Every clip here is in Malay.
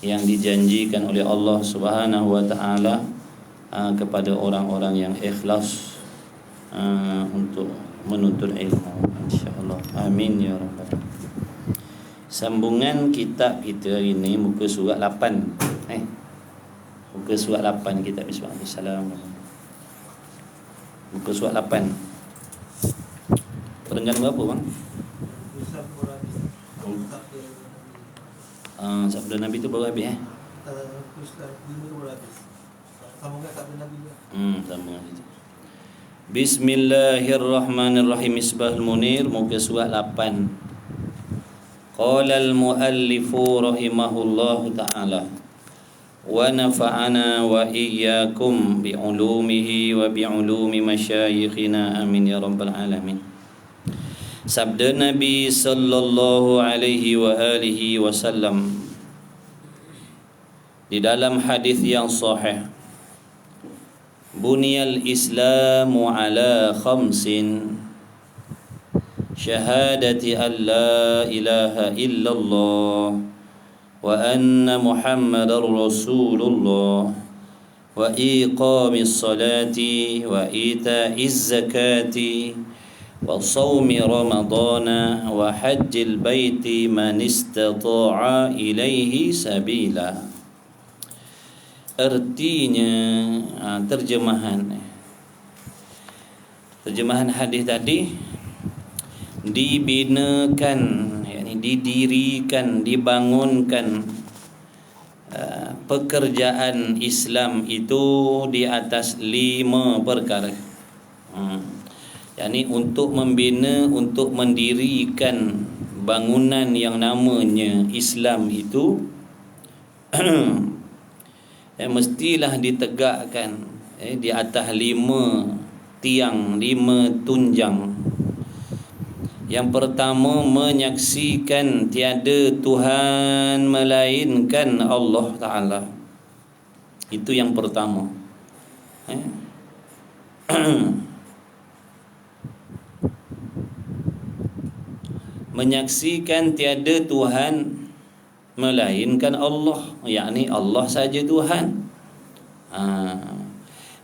yang dijanjikan oleh Allah Subhanahu wa taala kepada orang-orang yang ikhlas untuk menuntut ilmu, insya-Allah. Amin ya rabbal alamin. Sambungan kitab kita hari ini muka surat 8. Muka surat 8 kitab Bismillahirrahmanirrahim. Muka surat 8. Perenggan berapa bang? Sabda Nabi tu baru habis sambungan itu. Bismillahirrahmanirrahim. Misbahul Munir, muka surat 8. Qala al-muallifu rahimahullahu ta'ala wa nafa'ana wa iyyakum bi'ulumihi wa bi'ulumi masyayikhina amin ya rabbal alamin. Sabda Nabi sallallahu alaihi wa alihi wasallam di dalam hadis yang sahih, Buniyal Islamu ala khamsin, syahadati an la ilaha illallah wa anna Muhammadar Rasulullah wa iqamis salati wa ita'iz zakati wa sawmi ramadana wa hajjil baiti man istata'a ilaihi sabila. Artinya terjemahan hadis tadi, dibinakan, yakni didirikan, dibangunkan pekerjaan Islam itu di atas 5 perkara. Yakni untuk membina, untuk mendirikan bangunan yang namanya Islam itu mestilah ditegakkan di atas 5 tiang, 5 tunjang. Yang pertama, menyaksikan tiada Tuhan melainkan Allah Ta'ala. Itu yang pertama. Menyaksikan tiada Tuhan melainkan Allah, yakni Allah saja Tuhan.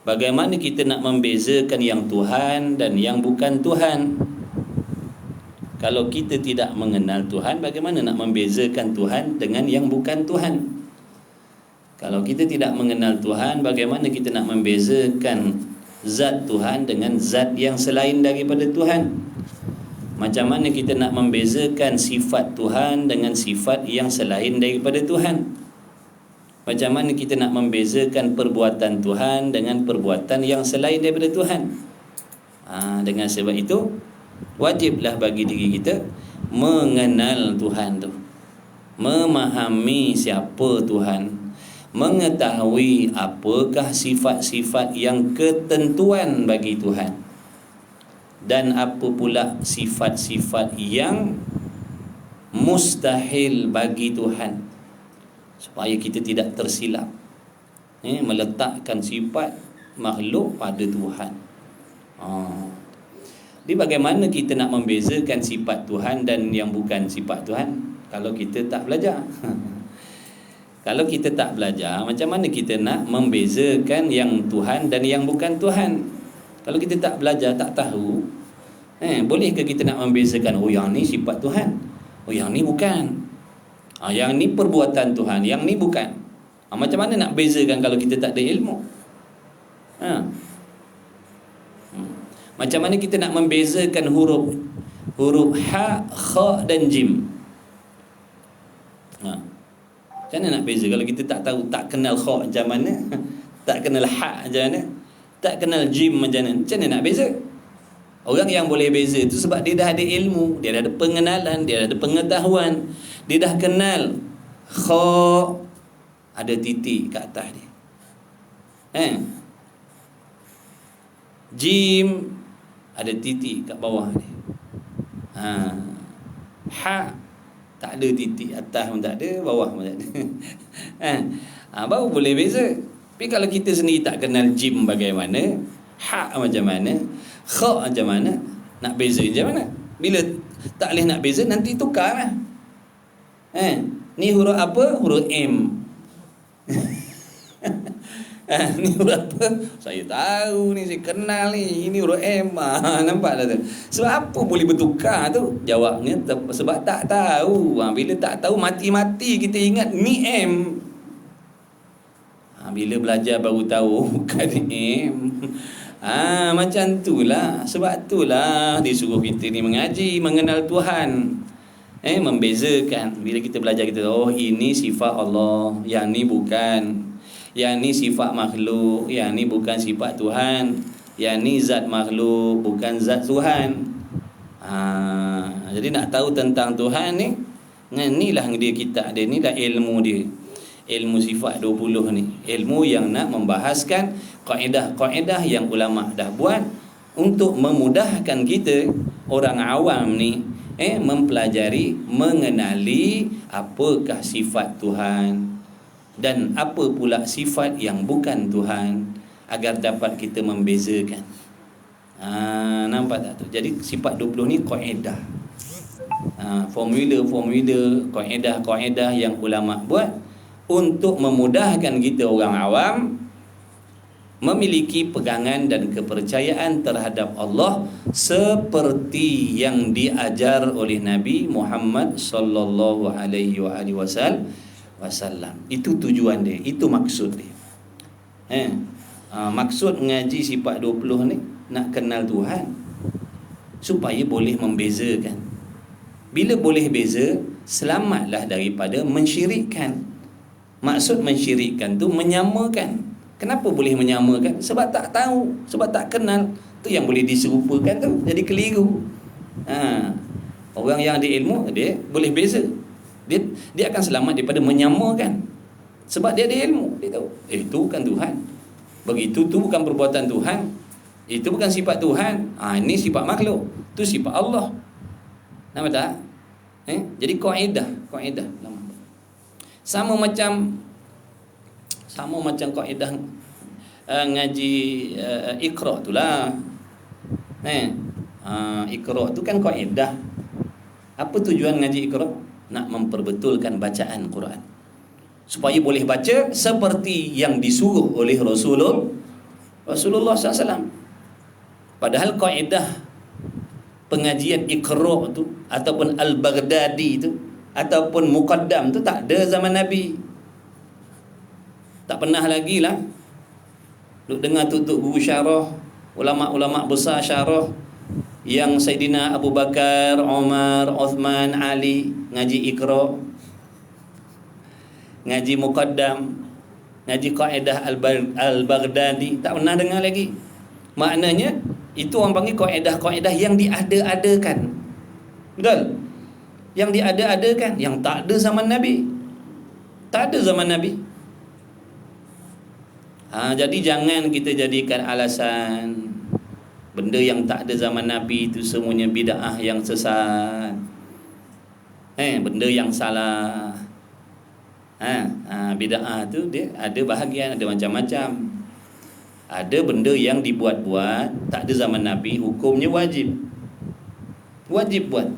Bagaimana kita nak membezakan yang Tuhan dan yang bukan Tuhan? Kalau kita tidak mengenal Tuhan, bagaimana nak membezakan Tuhan dengan yang bukan Tuhan? Kalau kita tidak mengenal Tuhan, bagaimana kita nak membezakan zat Tuhan dengan zat yang selain daripada Tuhan? Macam mana kita nak membezakan sifat Tuhan dengan sifat yang selain daripada Tuhan? Macam mana kita nak membezakan perbuatan Tuhan dengan perbuatan yang selain daripada Tuhan? Dengan sebab itu, wajiblah bagi diri kita mengenal Tuhan tu, memahami siapa Tuhan, mengetahui apakah sifat-sifat yang ketentuan bagi Tuhan, dan apa pula sifat-sifat yang mustahil bagi Tuhan, supaya kita tidak tersilap meletakkan sifat makhluk pada Tuhan. Jadi bagaimana kita nak membezakan sifat Tuhan dan yang bukan sifat Tuhan kalau kita tak belajar? Kalau kita tak belajar, macam mana kita nak membezakan yang Tuhan dan yang bukan Tuhan? Kalau kita tak belajar, tak tahu, bolehkah kita nak membezakan, oh yang ni sifat Tuhan, oh yang ni bukan, yang ni perbuatan Tuhan, yang ni bukan? Macam mana nak bezakan kalau kita tak ada ilmu? Macam mana kita nak membezakan huruf ha, kha dan jim? Macam mana nak beza kalau kita tak tahu, tak kenal kha macam mana, tak kenal ha macam mana, tak kenal jim macam mana? Macam mana nak beza? Orang yang boleh beza itu sebab dia dah ada ilmu, dia dah ada pengenalan, dia dah ada pengetahuan, dia dah kenal kha ada titik kat atas dia, jim ada titik kat bawah dia, ha tak ada titik, atas pun tak ada, bawah pun tak ada. Baru boleh beza. Tapi kalau kita sendiri tak kenal jim bagaimana, ha macam mana, kha macam mana, nak beza macam mana? Bila tak boleh nak beza, nanti tukar lah. Ni huruf apa? Huruf M. Ni huruf apa? Saya tahu ni, saya kenal ni. Ini huruf M. Nampak tak tu? Sebab apa boleh bertukar tu? Jawabnya sebab tak tahu. Bila tak tahu, mati-mati kita ingat ni M. Bila belajar baru tahu bukan M. Macam itulah. Sebab itulah disuruh kita ni mengaji, mengenal Tuhan. Membezakan. Bila kita belajar, kita oh ini sifat Allah, yang ni bukan. Yang ni sifat makhluk, yang ni bukan sifat Tuhan. Yang ni zat makhluk, bukan zat Tuhan. Jadi nak tahu tentang Tuhan ni, inilah dia kitab dia, ni dah ilmu dia. Ilmu sifat 20 ni. Ilmu yang nak membahaskan kaedah-kaedah yang ulama' dah buat untuk memudahkan kita, orang awam ni, mempelajari, mengenali apakah sifat Tuhan dan apa pula sifat yang bukan Tuhan, agar dapat kita membezakan. Nampak tak tu? Jadi sifat 20 ni kaedah. Formula-formula, kaedah-kaedah yang ulama buat untuk memudahkan kita orang awam memiliki pegangan dan kepercayaan terhadap Allah seperti yang diajar oleh Nabi Muhammad sallallahu alaihi wasallam. Itu tujuan dia, itu maksud dia. Maksud mengaji sifat 20 ni nak kenal Tuhan supaya boleh membezakan. Bila boleh beza, selamatlah daripada mensyirikkan. Maksud mensyirikkan tu menyamakan. Kenapa boleh menyamakan? Sebab tak tahu, sebab tak kenal. Tu yang boleh diserupakan tu, jadi keliru. Orang yang ada ilmu, dia boleh beza. Dia akan selamat daripada menyamakan. Sebab dia ada ilmu, dia tahu itu bukan Tuhan. Begitu tu bukan perbuatan Tuhan. Itu bukan sifat Tuhan. Ini sifat makhluk. Tu sifat Allah. Nampak tak? Jadi kaedah. Sama macam kaedah ngaji Iqra tu lah. Iqra tu kan kaedah. Apa tujuan ngaji Iqra? Nak memperbetulkan bacaan Quran, supaya boleh baca seperti yang disuruh oleh Rasulullah SAW. Padahal kaedah pengajian Iqra tu ataupun Al-Baghdadi tu ataupun Muqaddam tu tak ada zaman Nabi. Tak pernah lagi lah duk dengar tutup guru syarah, ulama-ulama besar syarah yang Saidina Abu Bakar, Umar, Uthman, Ali ngaji Iqra, ngaji Muqaddam, ngaji kaedah Al-Baghdadi. Tak pernah dengar lagi. Maknanya itu orang panggil kaedah-kaedah yang diada-adakan. Betul? Yang diada-adakan, yang tak ada zaman Nabi. Tak ada zaman Nabi. Jadi jangan kita jadikan alasan benda yang tak ada zaman Nabi itu semuanya bid'ah yang sesat. Benda yang salah. Bid'ah tu dia ada bahagian, ada macam-macam. Ada benda yang dibuat-buat tak ada zaman Nabi, hukumnya wajib. Wajib buat.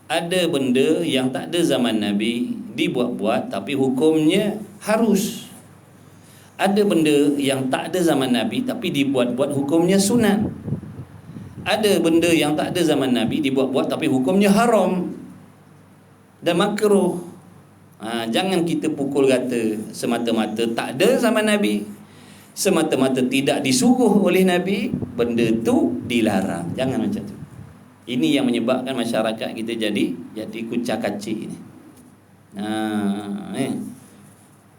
Ada benda yang tak ada zaman Nabi, dibuat-buat tapi hukumnya harus. Ada benda yang tak ada zaman Nabi tapi dibuat-buat, hukumnya sunat. Ada benda yang tak ada zaman Nabi, dibuat-buat tapi hukumnya haram dan makruh. Jangan kita pukul rata semata-mata tak ada zaman Nabi, semata-mata tidak disuruh oleh Nabi, benda tu dilarang. Jangan macam tu. Ini yang menyebabkan masyarakat kita jadi kucak-kacik ni.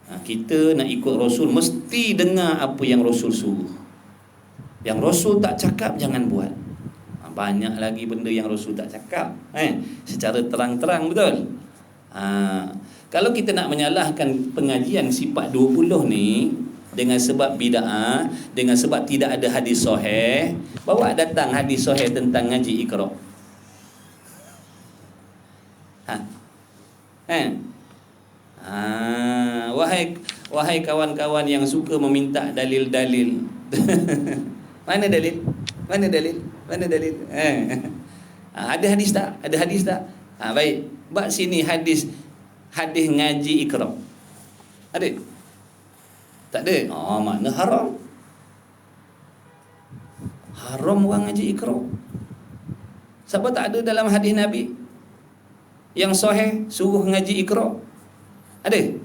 Kita nak ikut Rasul, mesti dengar apa yang Rasul suruh. Yang Rasul tak cakap, jangan buat. Banyak lagi benda yang Rasul tak cakap, secara terang-terang, betul. Kalau kita nak menyalahkan pengajian sifat 20 ni dengan sebab bid'ah, dengan sebab tidak ada hadis sahih, bawa datang hadis sahih tentang ngaji Iqra. Wahai kawan-kawan yang suka meminta dalil-dalil. Mana dalil? Ada hadis tak? Ada hadis tak? Baik. Bak sini hadis ngaji Iqra. Ada? Tak ada. Makna haram. Haram orang ngaji Iqra. Siapa tak ada dalam hadis Nabi yang sahih suruh ngaji Iqra? Ada?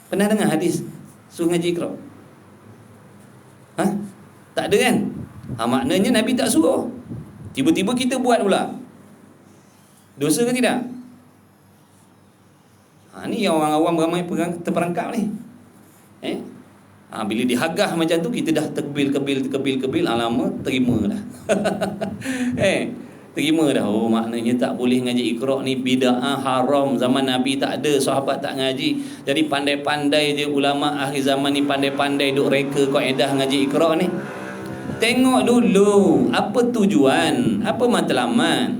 Pernah dengar hadis suruh ngaji Iqra? Tak ada kan? Maknanya Nabi tak suruh. Tiba-tiba kita buat pula. Dosa ke tidak? Ni yang orang awam ramai terperangkap ni. Bila dihagah macam tu, kita dah terkebil, lama terima dah. Terima dah. Maknanya tak boleh ngaji Iqra ni bid'ah, haram. Zaman Nabi tak ada, sahabat tak ngaji. Jadi pandai-pandai je ulama akhir zaman ni, pandai-pandai duk reka kaedah ngaji Iqra ni. Tengok dulu apa tujuan, apa matlamat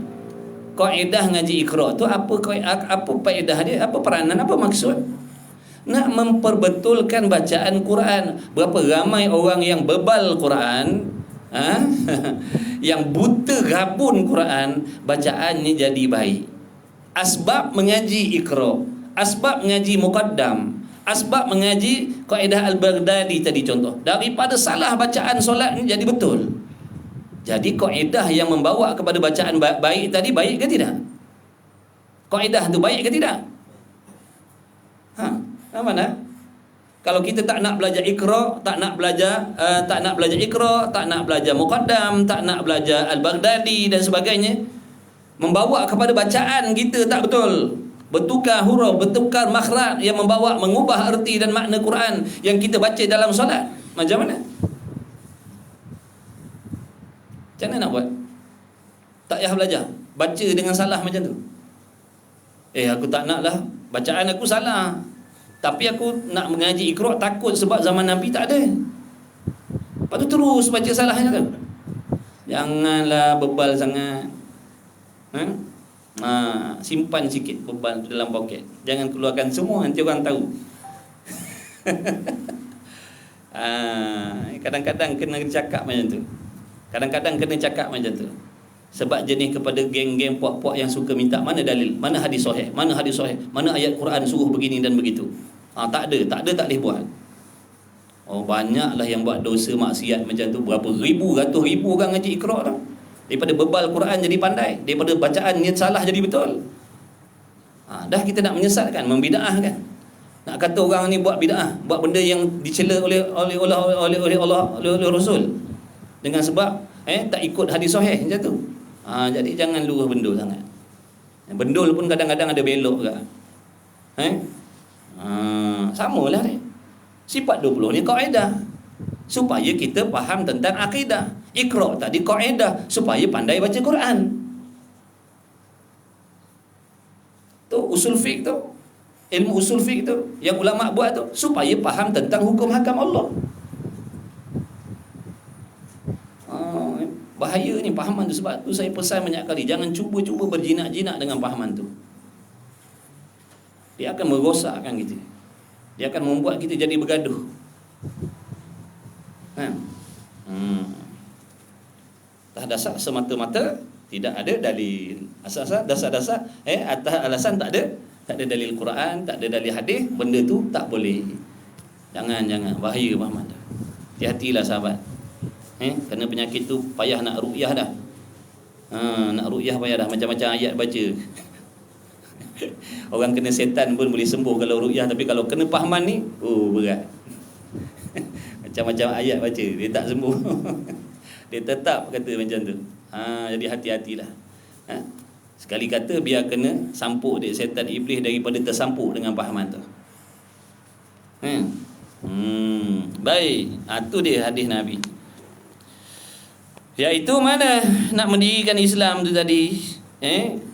kaedah ngaji Iqra tu, apa faedah dia, apa peranan, apa maksud? Nak memperbetulkan bacaan Quran. Berapa ramai orang yang bebal Quran, yang buta gabun Quran, bacaannya jadi baik. Asbab mengaji Iqra, asbab mengaji Muqaddam, asbab mengaji kaedah Al-Baghdadi tadi contoh, daripada salah bacaan solat ni jadi betul. Jadi kaedah yang membawa kepada bacaan baik tadi baik ke tidak? Kaedah tu baik ke tidak? Mana? Kalau kita tak nak belajar Iqra, tak nak belajar Iqra, tak nak belajar Muqaddam, tak nak belajar Al-Baghdadi dan sebagainya, membawa kepada bacaan kita tak betul, bertukar huruf, bertukar makhraj yang mengubah erti dan makna Quran yang kita baca dalam solat. Macam mana? Macam mana nak buat? Tak payah belajar, baca dengan salah macam tu. Aku tak nak lah, bacaan aku salah, tapi aku nak mengaji Iqra, takut sebab zaman Nabi tak ada. Lepas tu terus baca salahnya tu. Janganlah bebal sangat. Simpan sikit beban dalam poket. Jangan keluarkan semua, nanti orang tahu. Kadang-kadang kena cakap macam tu. Kadang-kadang kena cakap macam tu. Sebab jenis kepada geng-geng puak-puak yang suka minta mana dalil, mana hadis sahih, mana hadis sahih, mana ayat Quran suruh begini dan begitu. Tak ada tak boleh buat. Banyaklah yang buat dosa maksiat macam tu. Berapa ribu, ratus ribu orang ngaji Iqra tu. Daripada bebal Quran jadi pandai, daripada bacaan niat salah jadi betul. Dah kita nak menyesatkan, membida'ahkan. Nak kata orang ni buat bid'ah, buat benda yang dicela oleh Allah, oleh Rasul, dengan sebab tak ikut hadis sahih macam tu. Jadi jangan luruh bendul sangat. Bendul pun kadang-kadang ada belok juga. Samalah ni. Sifat 20 ni kaedah supaya kita faham tentang akidah. Iqra tadi kaedah supaya pandai baca Quran. Tu usul fiqh tu, ilmu usul fiqh tu yang ulama buat tu supaya faham tentang hukum hakam Allah. Bahaya ni pahaman tu. Sebab tu saya pesan banyak kali, jangan cuba-cuba berjinak-jinak dengan pahaman tu. Dia akan merosakkan kita. Dia akan membuat kita jadi bergaduh. Atas dasar semata-mata tidak ada dalil. Asas-asas, dasar-dasar atas alasan tak ada dalil Quran, tak ada dalil hadis, benda tu tak boleh. Jangan bahaya pahaman tu. Hati-hatilah sahabat. Kerana penyakit tu payah nak ruqyah dah. Nak ruqyah payah dah, macam-macam ayat baca. Orang kena setan pun boleh sembuh kalau ruqyah, tapi kalau kena pahaman ni, berat. Macam-macam ayat baca, dia tak sembuh. Dia tetap kata macam tu. Jadi hati-hatilah. Sekali kata biar kena sampuk dia setan iblis daripada tersampuk dengan pahaman tu. Baik, tu dia hadis Nabi. Iaitu mana nak mendirikan Islam tu tadi,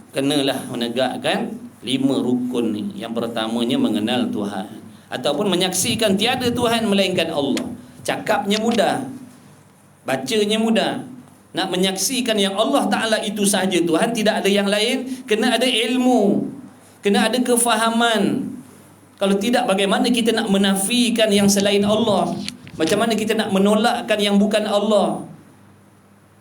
kenalah menegakkan 5 rukun ni. Yang pertamanya mengenal Tuhan, ataupun menyaksikan tiada Tuhan melainkan Allah. Cakapnya mudah, bacanya mudah. Nak menyaksikan yang Allah Ta'ala itu sahaja Tuhan, tidak ada yang lain, kena ada ilmu, kena ada kefahaman. Kalau tidak, bagaimana kita nak menafikan yang selain Allah? Macam mana kita nak menolakkan yang bukan Allah?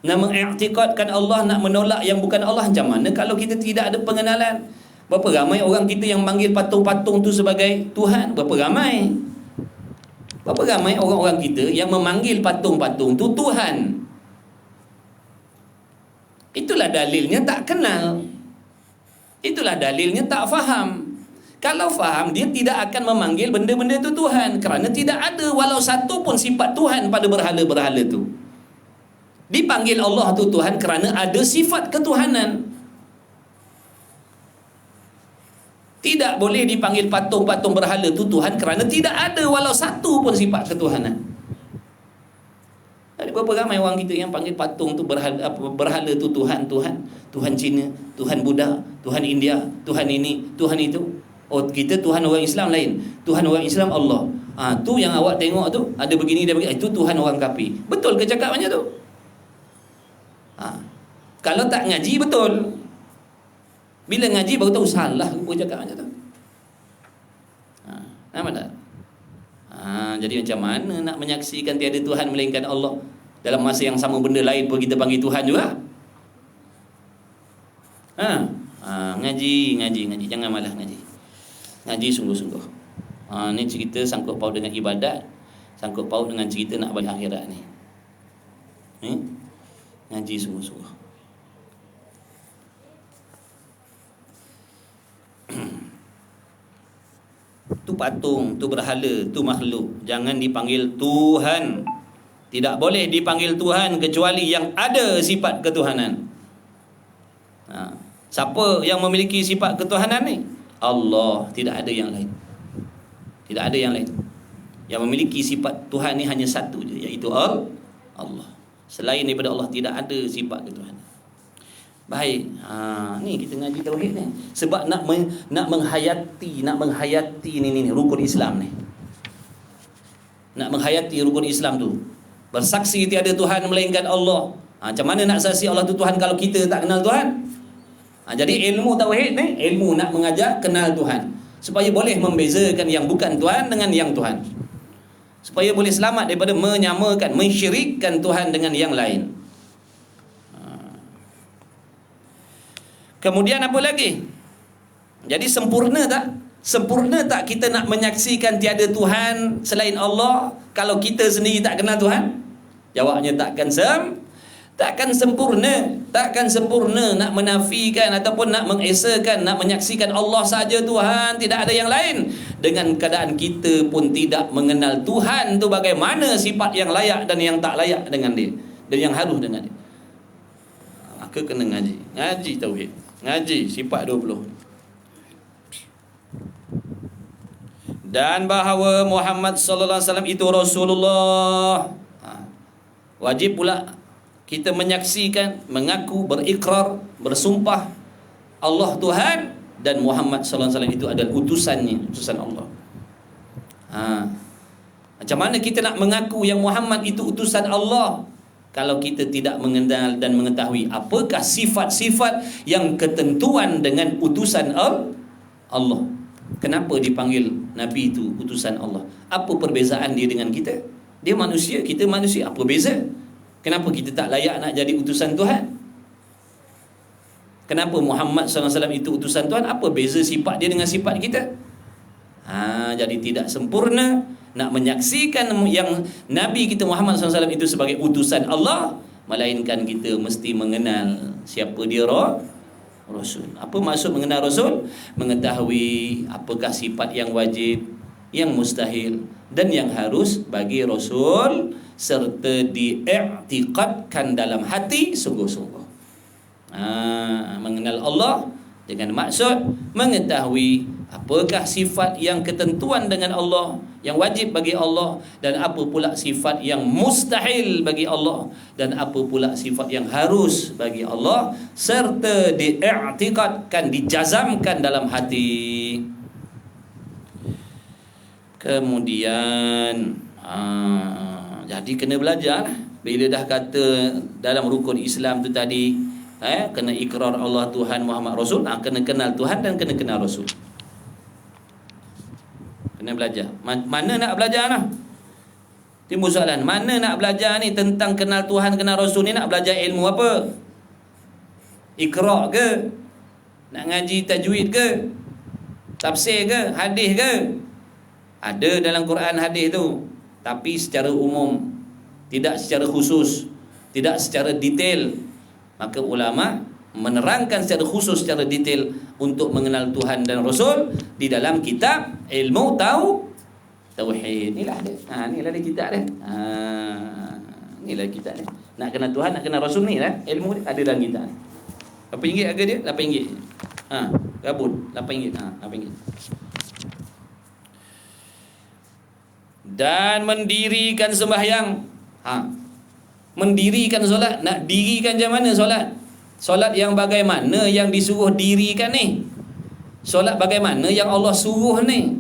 Nak mengiktikadkan Allah, nak menolak yang bukan Allah. Macam mana kalau kita tidak ada pengenalan? Berapa ramai orang kita yang manggil patung-patung tu sebagai Tuhan? Berapa ramai? Berapa ramai orang-orang kita yang memanggil patung-patung tu Tuhan? Itulah dalilnya tak kenal. Itulah dalilnya tak faham. Kalau faham, dia tidak akan memanggil benda-benda itu Tuhan, kerana tidak ada walau satu pun sifat Tuhan pada berhala-berhala tu. Dipanggil Allah tu Tuhan kerana ada sifat ketuhanan. Tidak boleh dipanggil patung-patung berhala tu Tuhan kerana tidak ada walau satu pun sifat ketuhanan. Ada berapa ramai orang kita yang panggil patung tu berhala tu Tuhan, Tuhan Cina, Tuhan Buddha, Tuhan India, Tuhan ini, Tuhan itu. Oh, kita Tuhan orang Islam lain. Tuhan orang Islam Allah. Tu yang awak tengok tu ada begini dan begini, itu Tuhan orang kafir. Betul ke cakap macam tu? Kalau tak ngaji betul. Bila ngaji baru tahu salah aku cakap macam tu. Nampak tak? Jadi macam mana nak menyaksikan tiada Tuhan melainkan Allah, dalam masa yang sama benda lain pun kita panggil Tuhan juga? Ngaji, jangan malas ngaji. Ngaji sungguh-sungguh. Ni cerita sangkut paut dengan ibadat, sangkut paut dengan cerita nak balik akhirat ni. Ngaji sungguh-sungguh. Tu patung, tu berhala, tu makhluk, jangan dipanggil Tuhan. Tidak boleh dipanggil Tuhan kecuali yang ada sifat ketuhanan. Siapa yang memiliki sifat ketuhanan ni? Allah, tidak ada yang lain. Tidak ada yang lain. Yang memiliki sifat Tuhan ni hanya satu je, iaitu Allah. Selain daripada Allah tidak ada sifat ketuhanan. Baik, ni kita ngaji tauhid ni sebab nak menghayati ni rukun Islam ni. Nak menghayati rukun Islam tu. Bersaksi tiada Tuhan melainkan Allah. Macam mana nak saksi Allah tu Tuhan kalau kita tak kenal Tuhan? Jadi ilmu tauhid ni ilmu nak mengajar kenal Tuhan, supaya boleh membezakan yang bukan Tuhan dengan yang Tuhan, supaya boleh selamat daripada menyamakan, mensyirikkan Tuhan dengan yang lain. Kemudian apa lagi? Jadi sempurna tak? Sempurna tak kita nak menyaksikan tiada Tuhan selain Allah kalau kita sendiri tak kenal Tuhan? Jawabnya takkan sempurna. Takkan sempurna nak menafikan ataupun nak mengesakan, nak menyaksikan Allah saja Tuhan, tidak ada yang lain, dengan keadaan kita pun tidak mengenal Tuhan tu bagaimana sifat yang layak dan yang tak layak dengan dia, dan yang harus dengan dia. Maka kena ngaji tauhid. Ngaji sifat 20. Dan bahawa Muhammad sallallahu alaihi wasallam itu Rasulullah. Wajib pula kita menyaksikan, mengaku, berikrar, bersumpah Allah Tuhan dan Muhammad sallallahu alaihi wasallam itu adalah utusan Allah. Macam mana kita nak mengaku yang Muhammad itu utusan Allah kalau kita tidak mengenal dan mengetahui apakah sifat-sifat yang ketentuan dengan utusan Allah? Kenapa dipanggil Nabi itu utusan Allah? Apa perbezaan dia dengan kita? Dia manusia, kita manusia. Apa beza? Kenapa kita tak layak nak jadi utusan Tuhan? Kenapa Muhammad SAW itu utusan Tuhan? Apa beza sifat dia dengan sifat kita? Jadi tidak sempurna nak menyaksikan yang Nabi kita Muhammad SAW itu sebagai utusan Allah, melainkan kita mesti mengenal siapa dia Rasul. Apa maksud mengenal Rasul? Mengetahui apakah sifat yang wajib, yang mustahil dan yang harus bagi Rasul, serta diiktikadkan dalam hati sungguh-sungguh. Mengenal Allah dengan maksud mengetahui apakah sifat yang ketentuan dengan Allah, yang wajib bagi Allah, dan apa pula sifat yang mustahil bagi Allah, dan apa pula sifat yang harus bagi Allah, serta diiktikadkan, dijazamkan dalam hati. Kemudian jadi kena belajar. Bila dah kata dalam rukun Islam tu tadi, kena ikrar Allah Tuhan, Muhammad Rasul, kena kenal Tuhan dan kena kenal Rasul. Kena belajar. Mana nak belajar lah? Timbul soalan, mana nak belajar ni tentang kenal Tuhan, kenal Rasul ni? Nak belajar ilmu apa? Ikrar ke? Nak ngaji tajwid ke? Tafsir ke? Hadis ke? Ada dalam Quran hadis tu, tapi secara umum, tidak secara khusus, tidak secara detail. Maka ulama menerangkan secara khusus, secara detail untuk mengenal Tuhan dan Rasul di dalam kitab ilmu tauhid. Inilah dia. Inilah dia kitab dia. Inilah kitab dia. Nak kenal Tuhan, nak kenal Rasul ni lah. Ilmu dia ada dalam kitab. Berapa ringgit harga dia? RM8. Gabun RM8. RM8. Dan mendirikan sembahyang. Mendirikan solat. Nak dirikan macam mana solat? Solat yang bagaimana yang disuruh dirikan ni? Solat bagaimana yang Allah suruh ni?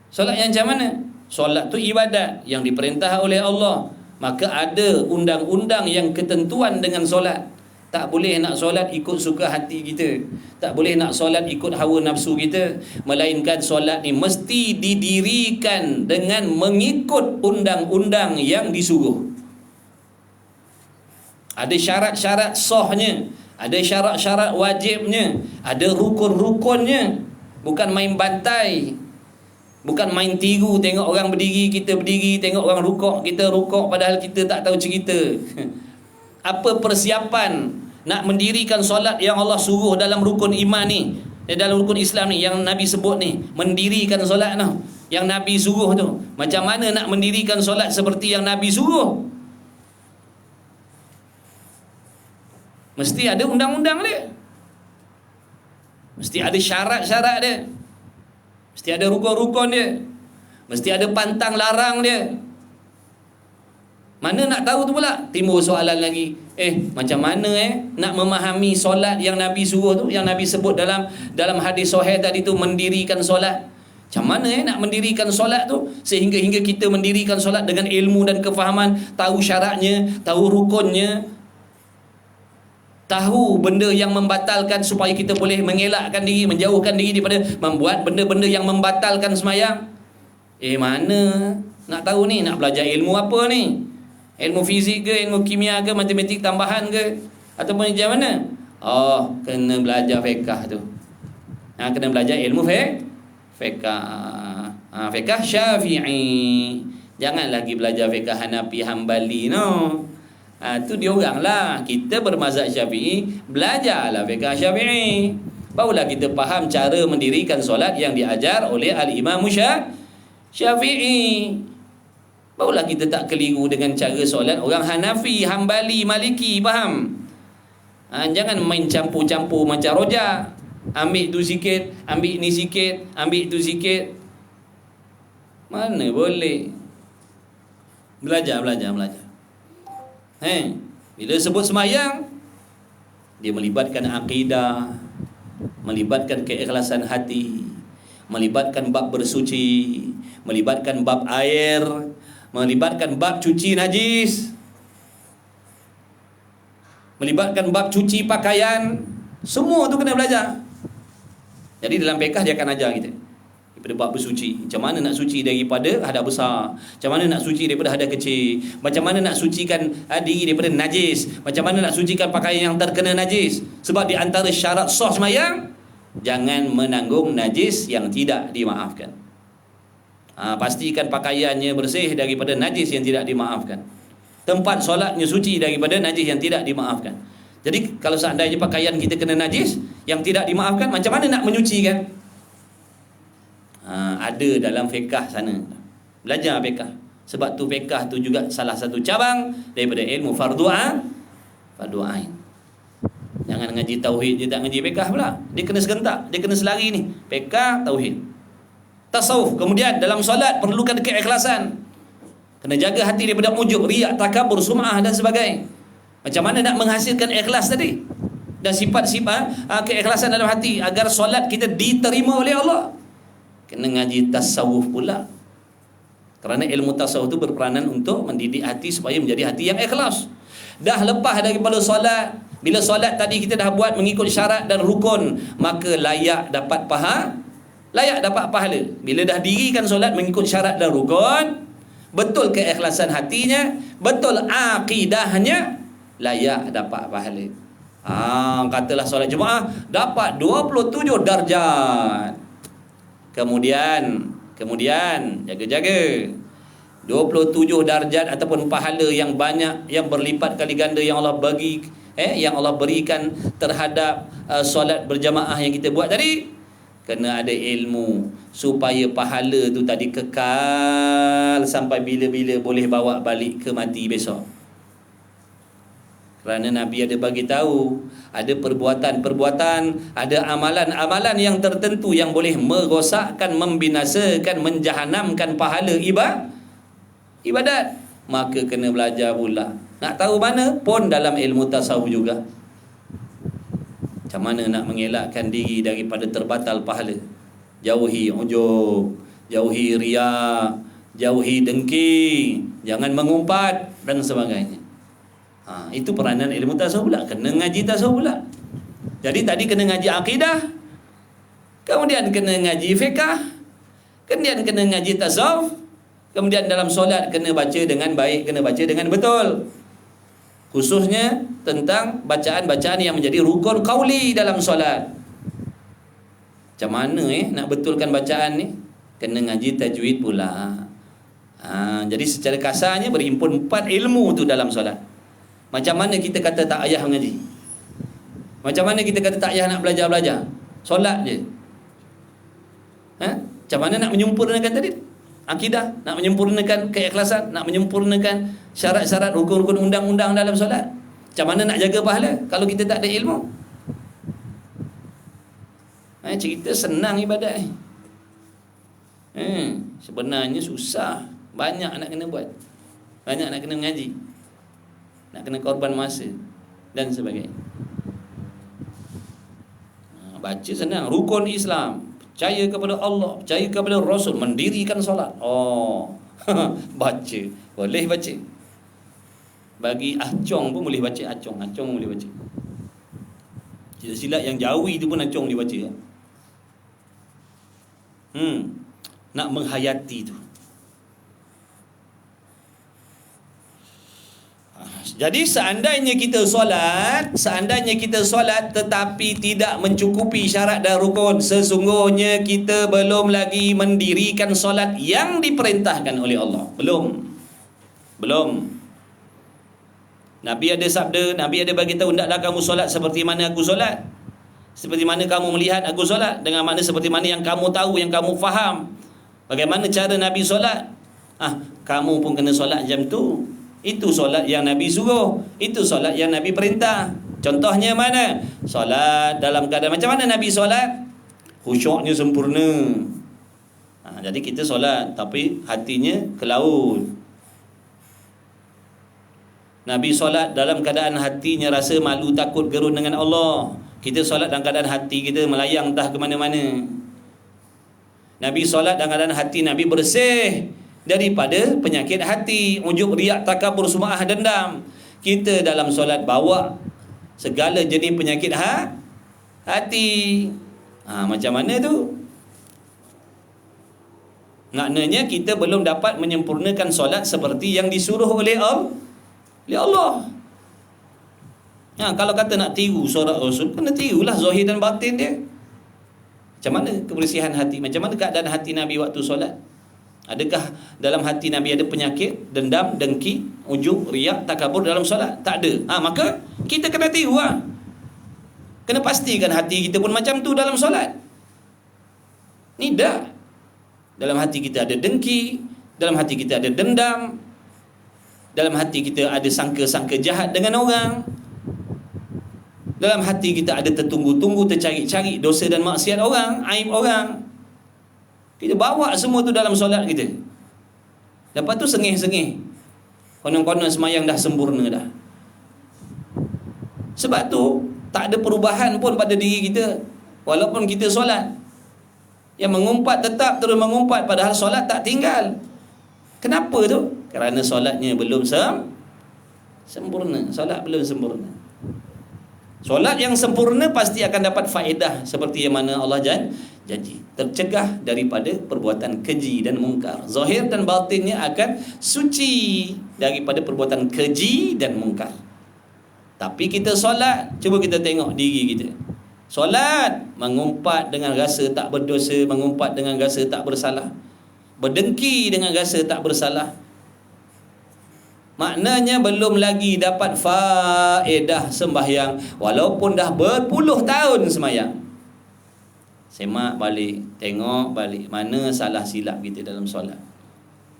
Solat yang macam mana? Solat tu ibadat yang diperintah oleh Allah. Maka ada undang-undang yang ketentuan dengan solat. Tak boleh nak solat ikut suka hati kita. Tak boleh nak solat ikut hawa nafsu kita. Melainkan solat ni mesti didirikan dengan mengikut undang-undang yang disuruh. Ada syarat-syarat sahnya, ada syarat-syarat wajibnya, ada rukun-rukunnya. Bukan main bantai, bukan main tiru, tengok orang berdiri kita berdiri, tengok orang rukuk kita rukuk padahal kita tak tahu cerita. Apa persiapan nak mendirikan solat yang Allah suruh dalam rukun iman ni, dalam rukun Islam ni yang Nabi sebut ni, mendirikan solat tu yang Nabi suruh tu. Macam mana nak mendirikan solat seperti yang Nabi suruh? Mesti ada undang-undang dia, mesti ada syarat-syarat dia, mesti ada rukun-rukun dia, mesti ada pantang larang dia. Mana nak tahu tu pula? Timbul soalan lagi. Macam mana nak memahami solat yang Nabi suruh tu, yang Nabi sebut dalam hadis sahih tadi tu, mendirikan solat. Macam mana nak mendirikan solat tu sehingga kita mendirikan solat dengan ilmu dan kefahaman, tahu syaratnya, tahu rukunnya, tahu benda yang membatalkan supaya kita boleh mengelakkan diri, menjauhkan diri daripada membuat benda-benda yang membatalkan semayang. Mana nak tahu ni? Nak belajar ilmu apa ni? Ilmu fizik ke, ilmu kimia ke, matematik tambahan ke, ataupun macam mana? Kena belajar fiqh tu. Kena belajar ilmu fiqh. Fiqh Syafi'i. Jangan lagi belajar fiqh Hanafi, Hambali, no. Tu dia orang lah. Kita bermazhab Syafi'i, belajarlah fiqh Syafi'i. Barulah kita faham cara mendirikan solat yang diajar oleh Al-Imam Syafi'i. Barulah kita tak keliru dengan cara solat orang Hanafi, Hambali, Maliki, faham? Jangan main campur-campur macam rojak. Ambil tu sikit, ambil ni sikit, ambil tu sikit. Mana boleh? Belajar. Bila sebut semayang, dia melibatkan akidah, melibatkan keikhlasan hati, melibatkan bab bersuci, melibatkan bab air, melibatkan bab cuci najis, melibatkan bab cuci pakaian. Semua tu kena belajar. Jadi dalam fiqh dia akan ajar kita daripada bab bersuci, macam mana nak suci daripada hadas besar, macam mana nak suci daripada hadas kecil, macam mana nak sucikan diri daripada najis, macam mana nak sucikan pakaian yang terkena najis. Sebab di antara syarat sah sembahyang, jangan menanggung najis yang tidak dimaafkan. Pastikan pakaiannya bersih daripada najis yang tidak dimaafkan. Tempat solatnya suci daripada najis yang tidak dimaafkan. Jadi kalau seandainya pakaian kita kena najis yang tidak dimaafkan, macam mana nak menyucikan? Ada dalam fiqh sana. Belajar fiqh. Sebab tu fiqh tu juga salah satu cabang daripada ilmu fardu ain. Jangan ngaji tauhid je tak ngaji fiqh pula. Dia kena serentak, dia kena selari ni. Fiqh, tauhid, tasawuf. Kemudian dalam solat perlukan keikhlasan. Kena jaga hati daripada ujub, riak, takabur, sum'ah dan sebagainya. Macam mana nak menghasilkan ikhlas tadi dan sifat-sifat keikhlasan dalam hati agar solat kita diterima oleh Allah? Kena ngaji tasawuf pula. Kerana ilmu tasawuf itu berperanan untuk mendidik hati supaya menjadi hati yang ikhlas. Dah lepas daripada solat, bila solat tadi kita dah buat mengikut syarat dan rukun, maka layak dapat pahala. Bila dah dirikan solat mengikut syarat dan rukun, betul keikhlasan hatinya, betul akidahnya, layak dapat pahala. Katalah solat Jumaat dapat 27 darjat. Kemudian jaga-jaga 27 darjat ataupun pahala yang banyak, yang berlipat kali ganda yang Allah bagi, yang Allah berikan terhadap solat berjamaah yang kita buat tadi. Kena ada ilmu supaya pahala tu tadi kekal sampai bila-bila, boleh bawa balik ke mati besok. Kerana Nabi ada bagi tahu, ada perbuatan-perbuatan, ada amalan-amalan yang tertentu yang boleh merosakkan, membinasakan, menjahanamkan pahala ibadat. Maka kena belajar pula. Nak tahu mana? Pun dalam ilmu tasawuf juga. Macam mana nak mengelakkan diri daripada terbatal pahala? Jauhi ujub, jauhi riak, jauhi dengki, jangan mengumpat dan sebagainya. Itu peranan ilmu tasawuf pula. Kena ngaji tasawuf pula. Jadi tadi kena ngaji akidah, kemudian kena ngaji fiqh, kemudian kena ngaji tasawuf, kemudian dalam solat kena baca dengan baik, kena baca dengan betul. Khususnya tentang bacaan-bacaan yang menjadi rukun qauli dalam solat. Macam mana nak betulkan bacaan ni? Kena ngaji tajwid pula. Jadi secara kasarnya berhimpun 4 ilmu tu dalam solat. Macam mana kita kata tak payah mengaji? Macam mana kita kata tak payah nak belajar-belajar? Solat je. Macam mana nak menyempurnakan tadi? Akidah, nak menyempurnakan keikhlasan, nak menyempurnakan syarat-syarat rukun-rukun undang-undang dalam solat. Macam mana nak jaga pahala kalau kita tak ada ilmu? Cerita senang ibadat ni. Sebenarnya susah. Banyak nak kena buat. Banyak nak kena mengaji. Nak kena korban masa dan sebagainya. Baca senang. Rukun Islam, percaya kepada Allah, percaya kepada Rasul, mendirikan solat. Baca. Boleh baca. Bagi acong pun boleh baca. Acong pun boleh baca. Silat-silat yang jauh itu pun acong dia baca. Nak menghayati tu. Jadi seandainya kita solat tetapi tidak mencukupi syarat dan rukun, sesungguhnya kita belum lagi mendirikan solat yang diperintahkan oleh Allah. Belum. Nabi ada sabda, Nabi ada bagi tahu, hendaklah kamu solat seperti mana aku solat. Seperti mana kamu melihat aku solat, dengan makna seperti mana yang kamu tahu, yang kamu faham. Bagaimana cara Nabi solat? Kamu pun kena solat jam tu. Itu solat yang Nabi suruh, itu solat yang Nabi perintah. Contohnya mana? Solat dalam keadaan macam mana Nabi solat? Khusyuknya sempurna. Jadi kita solat tapi hatinya ke laut. Nabi solat dalam keadaan hatinya rasa malu, takut, gerun dengan Allah. Kita solat dalam keadaan hati kita melayang entah ke mana-mana. Nabi solat dalam keadaan hati Nabi bersih daripada penyakit hati, ujub, riak, takabur, sum'ah, dendam. Kita dalam solat bawa segala jenis penyakit hati. Macam mana tu? Maknanya kita belum dapat menyempurnakan solat seperti yang disuruh oleh Allah. Kalau kata nak tiru solat Rasul, kena tirulah zahir dan batin dia. Macam mana kebersihan hati? Macam mana keadaan hati Nabi waktu solat? Adakah dalam hati Nabi ada penyakit, dendam, dengki, ujub, riak, takabur dalam solat? Tak ada. Maka kita kena tiru. Kena pastikan hati kita pun macam tu dalam solat. Ni dah. Dalam hati kita ada dengki, dalam hati kita ada dendam, dalam hati kita ada sangka-sangka jahat dengan orang, dalam hati kita ada tertunggu-tunggu, tercari-cari dosa dan maksiat orang, aib orang. Kita bawa semua tu dalam solat kita. Lepas tu sengih-sengih, konon-konon semayang dah sempurna dah. Sebab tu tak ada perubahan pun pada diri kita walaupun kita solat. Yang mengumpat tetap terus mengumpat, padahal solat tak tinggal. Kenapa tu? Kerana solatnya belum sempurna. Solat belum sempurna. Solat yang sempurna pasti akan dapat faedah seperti yang mana Allah janji. Tercegah daripada perbuatan keji dan mungkar. Zahir dan batinnya akan suci daripada perbuatan keji dan mungkar. Tapi kita solat, cuba kita tengok diri kita. Solat, mengumpat dengan rasa tak berdosa, mengumpat dengan rasa tak bersalah, berdengki dengan rasa tak bersalah. Maknanya belum lagi dapat faedah sembahyang walaupun dah berpuluh tahun sembahyang. Semak balik, tengok balik mana salah silap kita dalam solat.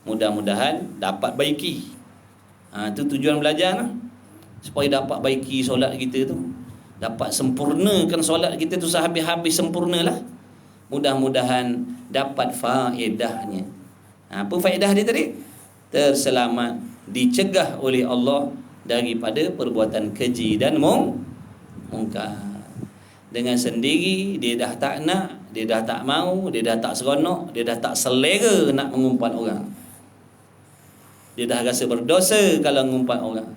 Mudah-mudahan dapat baiki. Itu tujuan belajar lah. Supaya dapat baiki solat kita tu, dapat sempurnakan solat kita tu sehabis-habis sempurnalah. Mudah-mudahan dapat faedahnya. Apa faedah dia tadi? Terselamat, dicegah oleh Allah daripada perbuatan keji dan mungkar. Dengan sendiri dia dah tak nak, dia dah tak mau, dia dah tak seronok, dia dah tak selera nak mengumpat orang. Dia dah rasa berdosa kalau mengumpat orang.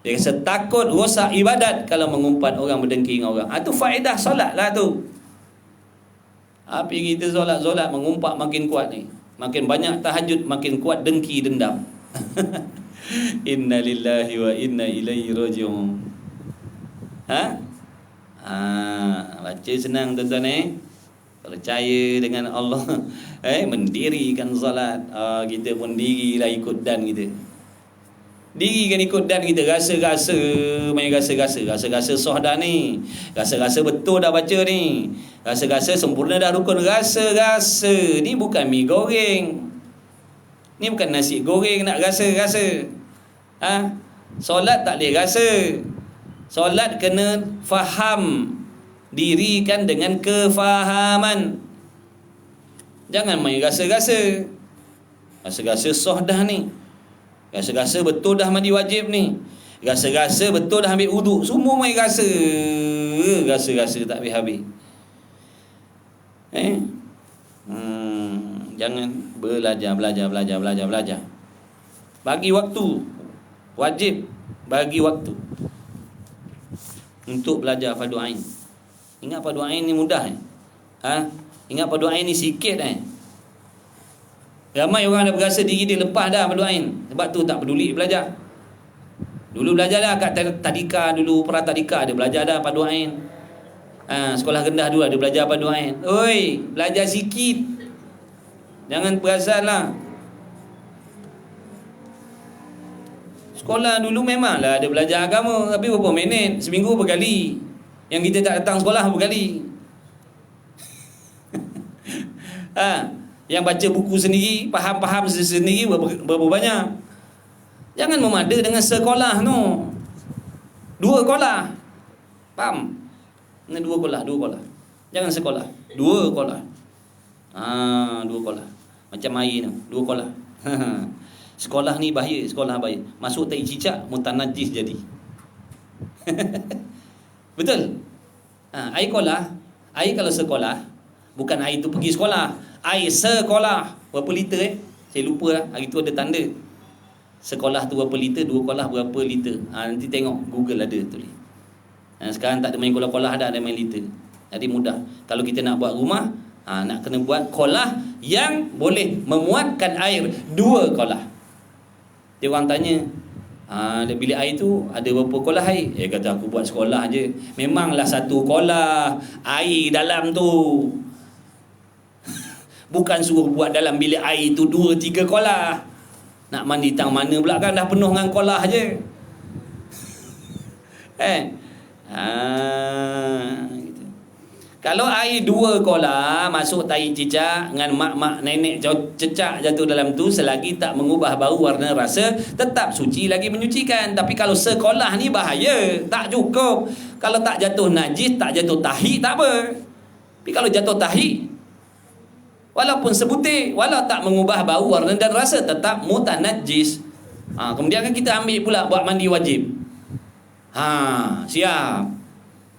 Dia rasa takut rosak ibadat kalau mengumpat orang, berdengki dengan orang. Itu faedah solat lah tu. Api kita solat-solat mengumpat makin kuat ni. Makin banyak tahajud, makin kuat dengki dendam. Inna lillahi wa inna ilaihi raji'un. Baca senang tuan-tuan percaya dengan Allah. Mendirikan solat. Kita pun dirilah ikut dan kita. Dirikan ikut dan kita. Rasa-rasa main rasa-rasa soh dah ni. Rasa-rasa betul dah baca ni. Rasa-rasa sempurna dah rukun. Rasa-rasa ni bukan mi goreng, ni bukan nasi goreng nak rasa-rasa. Solat tak boleh rasa. Solat kena faham, dirikan dengan kefahaman. Jangan main rasa-rasa. Rasa-rasa soh dah ni, rasa-rasa betul dah mandi wajib ni, rasa-rasa betul dah ambil wuduk, semua main rasa. Rasa-rasa tak habis-habis. Jangan belajar. Bagi waktu. Wajib bagi waktu untuk belajar fardu ain. Ingat fardu ain ni mudah Ingat fardu ain ni sikit Ramai orang dah berasa diri dia lepas dah fardu ain, sebab tu tak peduli belajar. Dulu belajar dah kat tadika, dulu pra-tadika dia belajar dah fardu ain. Sekolah rendah dulu ada belajar fardu ain. Oi, belajar sikit. Jangan perasan lah. Sekolah dulu memanglah ada belajar agama, tapi berapa minit? Seminggu berapa kali? Yang kita tak datang sekolah berapa kali? Yang baca buku sendiri, faham-faham sendiri berapa banyak? Jangan memada dengan sekolah no. Dua sekolah. Faham? Ini dua sekolah. Jangan sekolah. Dua sekolah. Dua sekolah. Macam air tu, dua sekolah. Sekolah ni bahaya, sekolah bahaya. Masuk tai cicak, mutanajis jadi. Betul? Air sekolah, air kalau sekolah, bukan air tu pergi sekolah. Air sekolah. Berapa liter Saya lupa lah. Hari tu ada tanda. Sekolah tu berapa liter, dua sekolah berapa liter. Nanti tengok, Google ada tulis. Sekarang tak ada main kolah-kolah dah, ada main liter. Jadi mudah. Kalau kita nak buat rumah, nak kena buat kolah yang boleh memuatkan air dua kolah. Dia orang tanya, bilik air tu ada berapa kolah air? Kata aku buat sekolah je. Memanglah satu kolah air dalam tu. Bukan suruh buat dalam bilik air tu 2-3 kolah. Nak mandi tang mana pula kan dah penuh dengan kolah je. Gitu. Kalau air 2 kolah masuk tai cicak dengan mak-mak nenek cecak jatuh dalam tu, selagi tak mengubah bau warna rasa, tetap suci lagi menyucikan. Tapi kalau sekolah ni bahaya, tak cukup. Kalau tak jatuh najis, tak jatuh tahi, tak apa. Tapi kalau jatuh tahi, walaupun sebutir, walau tak mengubah bau warna dan rasa, tetap mutanajis. Kemudian kan kita ambil pula buat mandi wajib. Siap.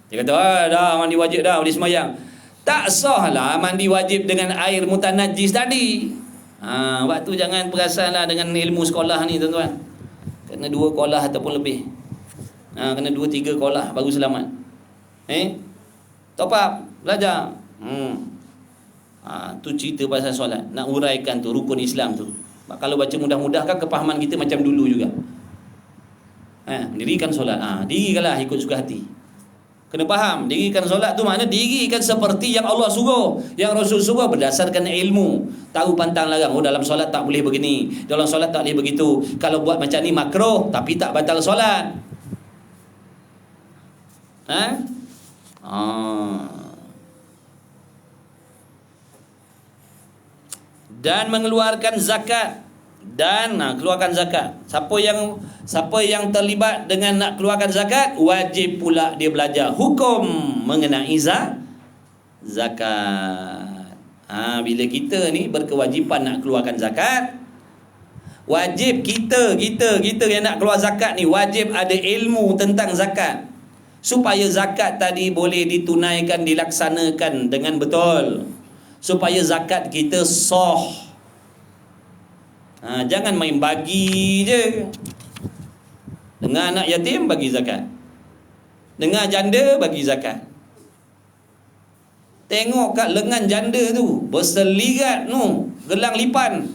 Dia kata, dah mandi wajib dah, boleh sembahyang. Tak sah lah mandi wajib dengan air mutanajis tadi. Waktu jangan perasan lah dengan ilmu sekolah ni tuan-tuan. Kena 2 kolah ataupun lebih. Kena 2-3 kolah baru selamat. Top up, belajar. Tu cerita pasal solat. Nak uraikan tu rukun Islam tu. Kalau baca mudah-mudah kan kepahaman kita macam dulu juga. Dirikan solat. Dirikanlah ikut suka hati. Kena faham, dirikan solat tu makna dirikan seperti yang Allah suruh, yang Rasul suruh berdasarkan ilmu. Tahu pantang larang. Dalam solat tak boleh begini, dalam solat tak boleh begitu. Kalau buat macam ni makruh, tapi tak batal solat. Dan mengeluarkan zakat. Dan keluarkan zakat. Siapa yang terlibat dengan nak keluarkan zakat, wajib pula dia belajar hukum mengenai zakat. Bila kita ni berkewajipan nak keluarkan zakat, wajib kita yang nak keluar zakat ni wajib ada ilmu tentang zakat, supaya zakat tadi boleh ditunaikan, dilaksanakan dengan betul, supaya zakat kita sah. Jangan main bagi je. Dengar anak yatim bagi zakat, dengar janda bagi zakat. Tengok kat lengan janda tu berselirat tu gelang lipan.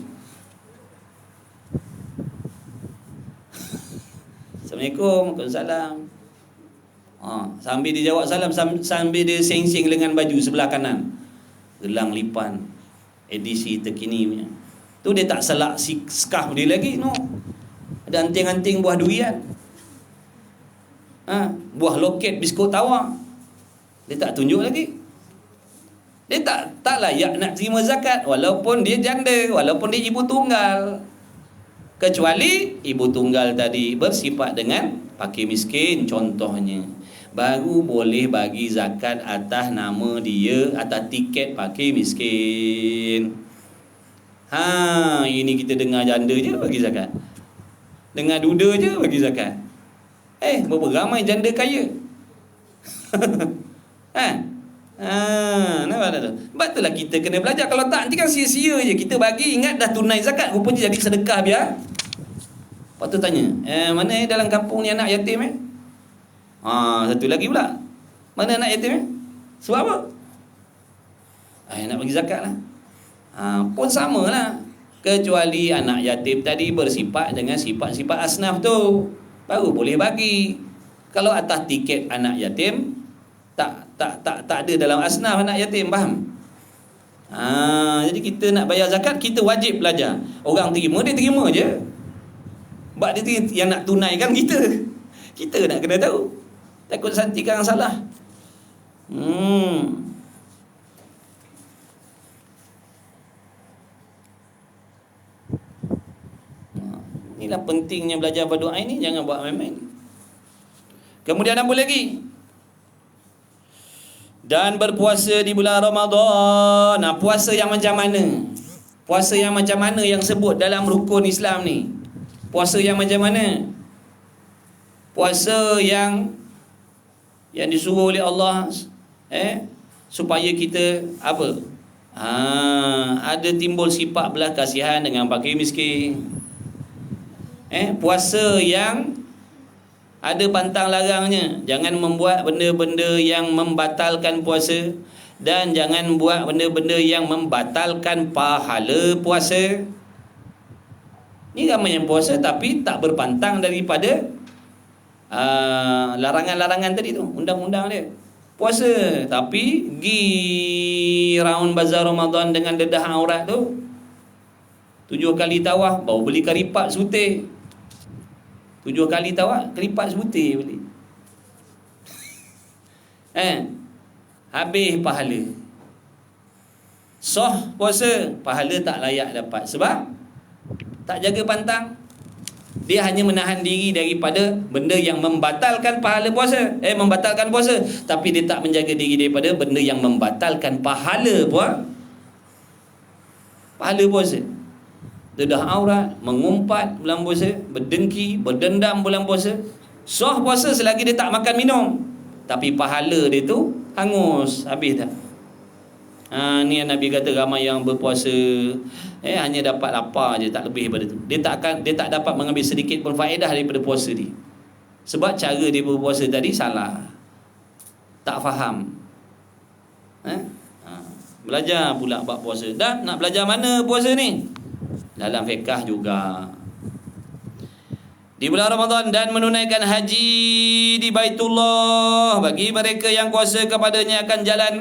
Assalamualaikum, Waalaikumsalam. Sambil dia jawab salam, sambil dia seng-seng lengan baju sebelah kanan, gelang lipan edisi terkini punya. Tu dia tak selak scarf dia lagi, no. Ada anting-anting buah durian, buah loket biskut tawar. Dia tak tunjuk lagi. Dia tak layak nak terima zakat, walaupun dia janda, walaupun dia ibu tunggal. Kecuali ibu tunggal tadi bersifat dengan fakir miskin contohnya, baru boleh bagi zakat atas nama dia, atas tiket fakir miskin. Ini kita dengar janda je bagi zakat, dengar duda je bagi zakat. Berapa ramai janda kaya. Nampak tak tu? Sebab itulah kita kena belajar. Kalau tak, nanti kan sia-sia je. Kita bagi, ingat dah tunai zakat, rupanya jadi sedekah biar. Lepas tu tanya, mana dalam kampung ni anak yatim satu lagi pula, mana anak yatim sebab apa? Nak bagi zakat lah. Pun sama lah, kecuali anak yatim tadi bersifat dengan sifat-sifat asnaf tu, baru boleh bagi. Kalau atas tiket anak yatim, tak ada dalam asnaf anak yatim, faham? Jadi kita nak bayar zakat, kita wajib belajar. Orang terima, dia terima je. Sebab dia yang nak tunaikan kita nak kena tahu. Takut santikan salah. Inilah pentingnya belajar berdoa ini, jangan buat main-main. Kemudian apa lagi? Dan berpuasa di bulan Ramadan. Puasa yang macam mana? Puasa yang macam mana yang sebut dalam rukun Islam ni? Puasa yang macam mana? Puasa yang disuruh oleh Allah, supaya kita apa? Ada timbul sifat belas kasihan dengan fakir miskin. Puasa yang ada pantang larangnya. Jangan membuat benda-benda yang membatalkan puasa, dan jangan buat benda-benda yang membatalkan pahala puasa. Ni ramai yang puasa tapi tak berpantang daripada larangan-larangan tadi tu, undang-undang dia. Puasa tapi pergi round bazar Ramadan dengan dedah aurat tu, 7 kali tawaf, baru beli karipat sutir. 7 kali tawaf, keripat sebutir beli. Habis pahala. Sah puasa, pahala tak layak dapat. Sebab tak jaga pantang. Dia hanya menahan diri daripada benda yang membatalkan pahala puasa. Membatalkan puasa. Tapi dia tak menjaga diri daripada benda yang membatalkan pahala puasa. Dedah aurat, mengumpat bulan puasa, berdengki, berdendam bulan puasa. Sah puasa selagi dia tak makan minum, tapi pahala dia tu hangus, habis dah. Ni yang Nabi kata ramai yang berpuasa hanya dapat lapar je, tak lebih daripada tu. Dia tak dapat mengambil sedikit pun faedah daripada puasa dia. Sebab cara dia berpuasa tadi salah, tak faham. Belajar pula bab puasa. Dan nak belajar mana puasa ni? Dalam fiqh juga. di bulan Ramadan dan menunaikan haji di Baitullah bagi mereka yang kuasa kepadanya akan jalan.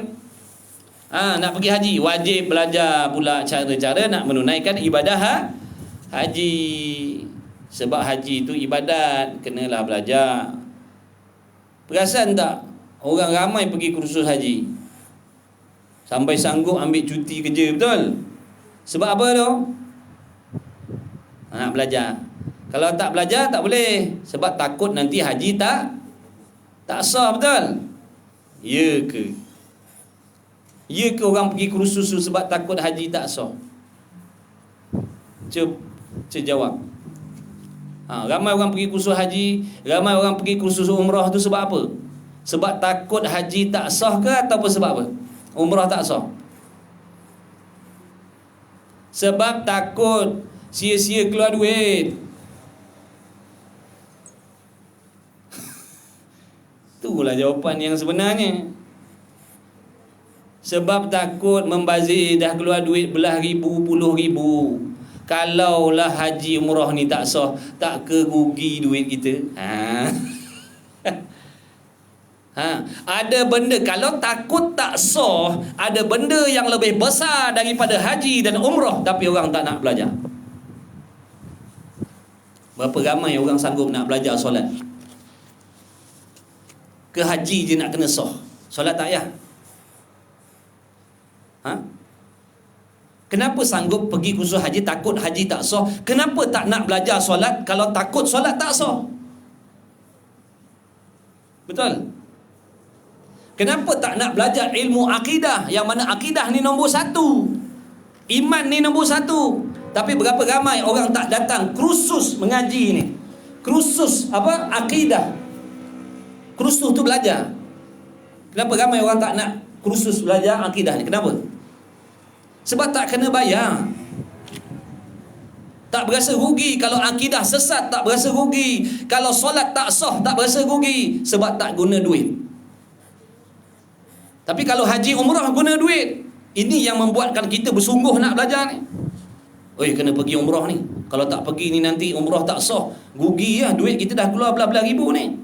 Nak pergi haji wajib belajar pula cara-cara nak menunaikan ibadah haji. Sebab haji itu ibadat, kenalah belajar. Perasan tak orang ramai pergi kursus haji sampai sanggup ambil cuti kerja, betul? Sebab apa tu? Nak belajar. Kalau tak belajar tak boleh, sebab takut nanti haji tak sah, betul? Ya ke? Ya ke orang pergi kursus sebab takut haji tak sah? Cuba jawab. Ramai orang pergi kursus haji, ramai orang pergi kursus umrah tu sebab apa? Sebab takut haji tak sah ke ataupun sebab apa? Umrah tak sah. Sebab takut sia-sia keluar duit. Itulah jawapan yang sebenarnya. Sebab takut membazir, dah keluar duit belah ribu, puluh ribu. Kalaulah haji umrah ni tak sah, tak ke rugi duit kita? Ada benda, kalau takut tak sah, ada benda yang lebih besar daripada haji dan umrah, tapi orang tak nak belajar. Berapa ramai orang sanggup nak belajar solat? Ke haji je nak kena sah, solat tak payah. Kenapa sanggup pergi kursus haji takut haji tak sah? Kenapa tak nak belajar solat kalau takut solat tak sah? Betul? Kenapa tak nak belajar ilmu akidah, yang mana akidah ni nombor satu, iman ni nombor satu? Tapi berapa ramai orang tak datang kursus mengaji ni, kursus apa? Akidah. Kursus tu belajar. Kenapa ramai orang tak nak kursus belajar akidah ni? Kenapa? Sebab tak kena bayar. Tak berasa rugi. Kalau akidah sesat tak berasa rugi. Kalau solat tak sah tak berasa rugi. Sebab tak guna duit. Tapi kalau haji umrah guna duit, ini yang membuatkan kita bersungguh nak belajar ni. Oi, kena pergi umrah ni. Kalau tak pergi ni nanti umrah tak sah, rugi lah, duit kita dah keluar belah-belah ribu ni.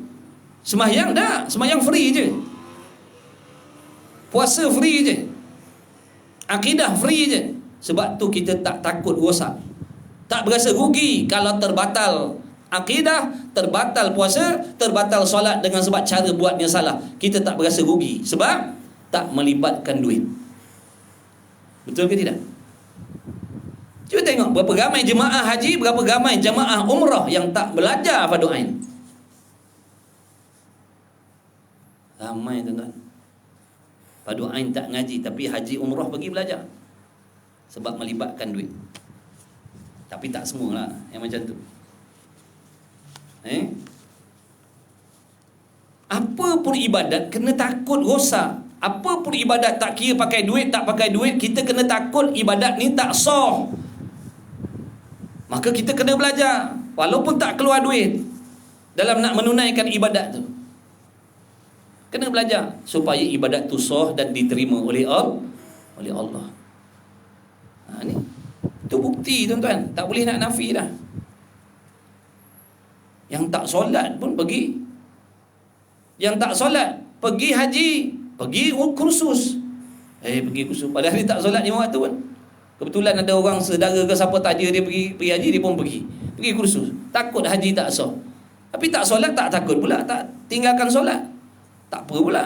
Sembahyang dah, sembahyang free je. Puasa free je. Akidah free je. Sebab tu kita tak takut rosak. Tak berasa rugi kalau terbatal akidah, terbatal puasa, terbatal solat dengan sebab cara buatnya salah. Kita tak berasa rugi sebab tak melibatkan duit. Betul ke tidak? Cuba tengok berapa ramai jemaah haji, berapa ramai jemaah umrah yang tak belajar fardu ain. Ramai tuan-tuan. Fardu ain tak ngaji, tapi haji umrah pergi belajar sebab melibatkan duit. Tapi tak semualah yang macam tu. Apa pun ibadat kena takut rosak. Apa pun ibadat, tak kira pakai duit tak pakai duit, kita kena takut ibadat ni tak sah. Maka kita kena belajar walaupun tak keluar duit dalam nak menunaikan ibadat tu. Kena belajar supaya ibadat tu sah dan diterima oleh Allah. Ni tu bukti tuan-tuan, tak boleh nak nafi dah. Yang tak solat pun pergi. Yang tak solat pergi haji, pergi kursus. Pergi kursus padahal dia tak solat 5 waktu pun. Kebetulan ada orang saudara ke siapa taja dia pergi haji, dia pun pergi kursus. Takut haji tak sah. Tapi tak solat tak takut pula, tak tinggalkan solat. Tak apa pula.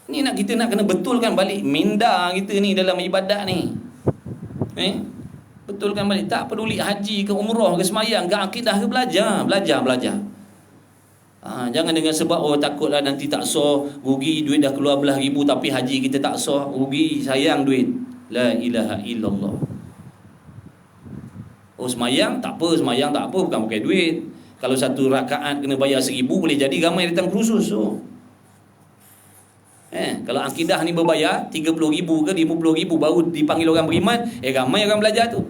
Ni kita nak kena betulkan balik minda kita ni dalam ibadat ni. Betulkan balik. Tak peduli haji ke umrah ke semayang ke akidah ke, belajar. Jangan dengan sebab takutlah nanti tak sah, rugi, duit dah keluar belah ribu tapi haji kita tak sah, rugi, sayang duit. La ilaha illallah. Semayang tak apa, bukan pakai duit. Kalau satu rakaat kena bayar 1,000, boleh jadi ramai datang kursus tu. Kalau akidah ni berbayar 30,000 ke 50,000 baru dipanggil orang beriman, ramai orang belajar tu.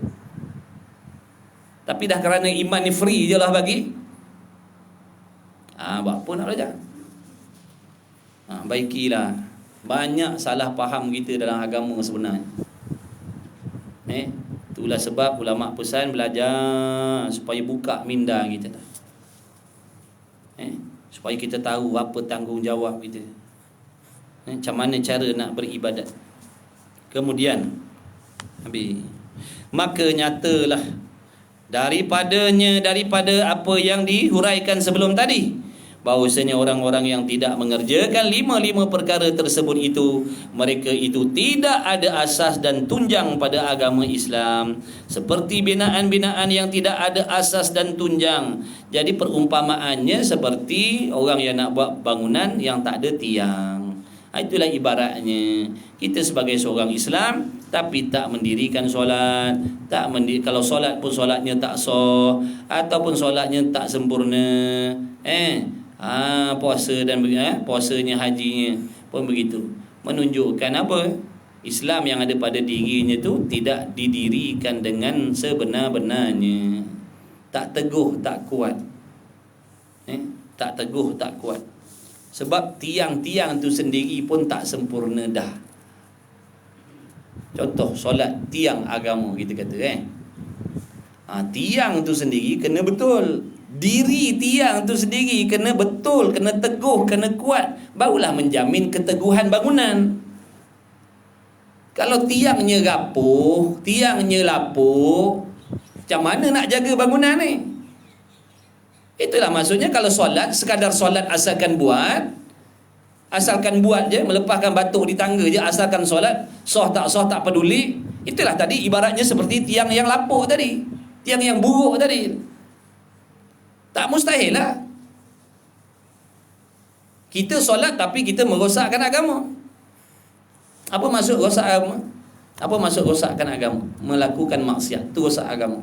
Tapi dah kerana iman ni free je lah bagi, buat apa nak belajar? Baikilah. Banyak salah faham kita dalam agama sebenarnya. Tu Itulah sebab ulama pesan belajar supaya buka minda kita. Supaya kita tahu apa tanggungjawab kita. Macam mana cara nak beribadat. Kemudian maka nyatalah daripada apa yang dihuraikan sebelum tadi, bahawasanya orang-orang yang tidak mengerjakan 5 perkara tersebut itu, mereka itu tidak ada asas dan tunjang pada agama Islam, seperti binaan-binaan yang tidak ada asas dan tunjang. Jadi perumpamaannya seperti orang yang nak buat bangunan yang tak ada tiang. Itulah ibaratnya kita sebagai seorang Islam tapi tak mendirikan solat, kalau solat pun solatnya tak sah ataupun solatnya tak sempurna. Puasa dan puasanya, hajinya pun begitu. Menunjukkan apa? Islam yang ada pada dirinya tu tidak didirikan dengan sebenar-benarnya. Tak teguh, tak kuat. Tak teguh, tak kuat. Sebab tiang-tiang tu sendiri pun tak sempurna dah. Contoh solat tiang agama kita kata tiang tu sendiri kena betul. Diri tiang tu sendiri kena betul, kena teguh, kena kuat, barulah menjamin keteguhan bangunan. Kalau tiangnya rapuh, tiangnya lapuk, macam mana nak jaga bangunan ni? Itulah maksudnya kalau solat, sekadar solat asalkan buat je, melepaskan batuk di tangga je, asalkan solat, sah tak peduli. Itulah tadi ibaratnya seperti tiang yang lapuk tadi, tiang yang buruk tadi. Tak mustahil lah kita solat tapi kita merosakkan agama. Apa maksud rosak agama? Apa maksud rosakkan agama? Melakukan maksiat tu rosak agama.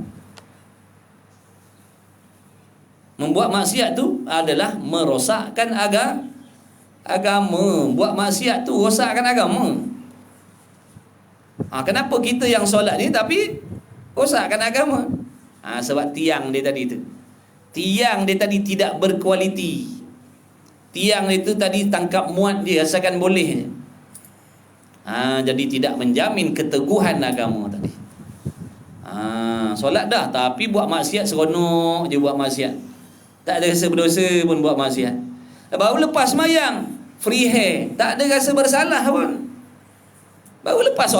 Membuat maksiat tu adalah merosakkan agama. Buat maksiat tu rosakkan agama. Kenapa kita yang solat ni tapi rosakkan agama? Sebab tiang dia tadi tu. Tiang dia tadi tidak berkualiti. Tiang itu tadi tangkap muat dia asalkan boleh. Jadi tidak menjamin keteguhan agama tadi. Solat dah tapi buat maksiat seronok je buat maksiat. Tak ada rasa berdosa pun buat maksiat. Baru lepas sembahyang, free hair, tak ada rasa bersalah pun. Baru lepas